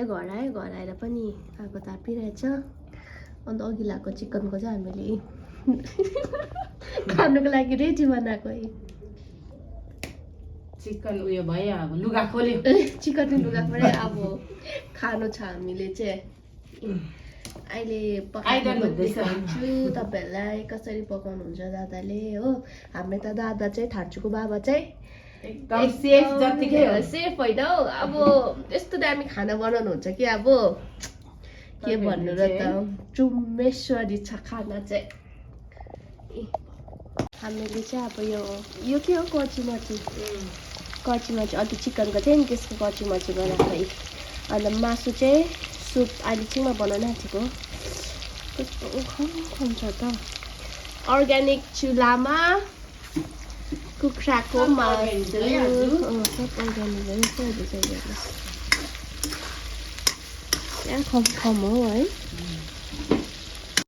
चाहिँ घर आयो, घर आएर पनि आगो तापिरहेछ। अन्त अघि लगाएको चिकनको चाहिँ हामीले खानुको लागि रेडी बनाएको है। चिकन उयो भयो अब लुगा खोल्यो। चिकन लुगा पऱ्यो अब खानु छ हामीले चाहिँ। अहिले पकाइदिन्छु तपाईँहरूलाई कसरी पकाउनुहुन्छ दादाले हो। हाम्रो त दादा चाहिँ थार्चुको बाबा चाहिँ एकदम सेफ जतिकै हो। सेफ होइन हौ, अब यस्तो दामी खाना बनाउनुहुन्छ कि अब के भन्नु र त, चुम्मेश्वरी छ खाना चाहिँ। हामीले चाहिँ अब यो के हो कर्चीमर्ची अघि चिकनको थियो नि त्यसको कर्चीमर्ची बनाएको है। अन्त मासु चाहिँ सुप अहिले चाहिँ म बनाउन आँटेको। कस्तो खान्छ त अर्ग्यानिक चुलामा कुखुराको मासु सब अर्ग्यानिक खम हो है।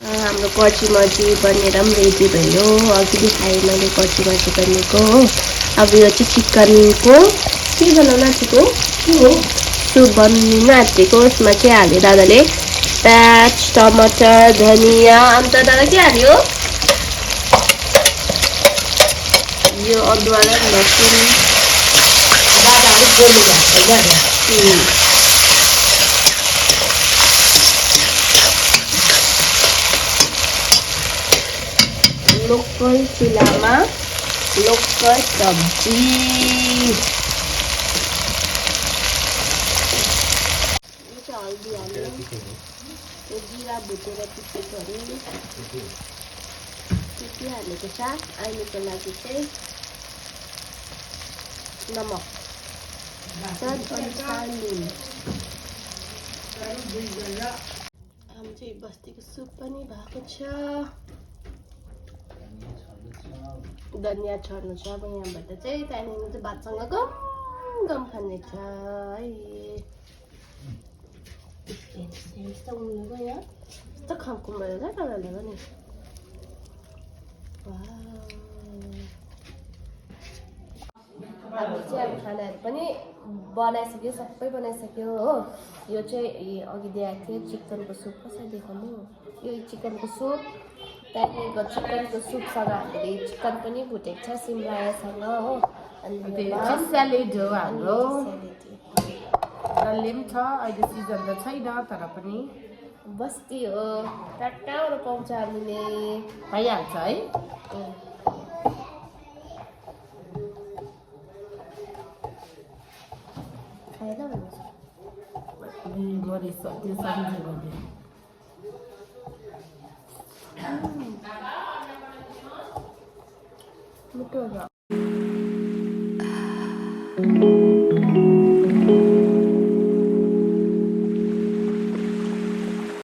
हाम्रो कर्चीमर्ची बनेर पनि रेडी भयो। अघि देखाएँ मैले कर्चीमर्ची बनेको हो। अब यो चाहिँ चिकनको के बनाउन आँटेको के हो सुप बनिन आँटेको। यसमा के हाल्यो दादाले प्याज टमाटर धनिया अन्त दादा के हाल्यो यो अदुवा र लसुन। लोकल चुलामा लोकल सब्जी। हल्दी हाल्यो, जिरा भुटेर पिसेको अरे के हालेको छ। अहिलेको लागि चाहिँ नमक स्वाद अनुसार नुन। हाम्रो चाहिँ बस्तीको सुप पनि भएको छ। धनिया छर्नु छ अब यहाँबाट चाहिँ। त्यहाँदेखि चाहिँ भातसँग गम गम खाने छ है। यस्तो उम्लेको यहाँ यस्तो खालको भयो क्या तपाईँहरूले पनि। हामी चाहिँ अब खानाहरू पनि बनाइसक्यो, सबै बनाइसक्यो हो। यो चाहिँ अघि देखाएको थियो चिकनको सुप। कसरी देखाउनु यो चिकनको सुप। त्यहाँदेखिको चिकनको सुपसँग हामीले चिकन पनि भुटेको छ सिमरायोसँग हो। अनि स्यालेड हो हाम्रो। डल्ले पनि छ, अहिले सिजन त छैन तर पनि बस्ती हो कहाँबाट पाउँछ हामीले पाइहाल्छ है। खाएर भन्नुहोस् मरिच त्यो सम्झेको मिठो छ।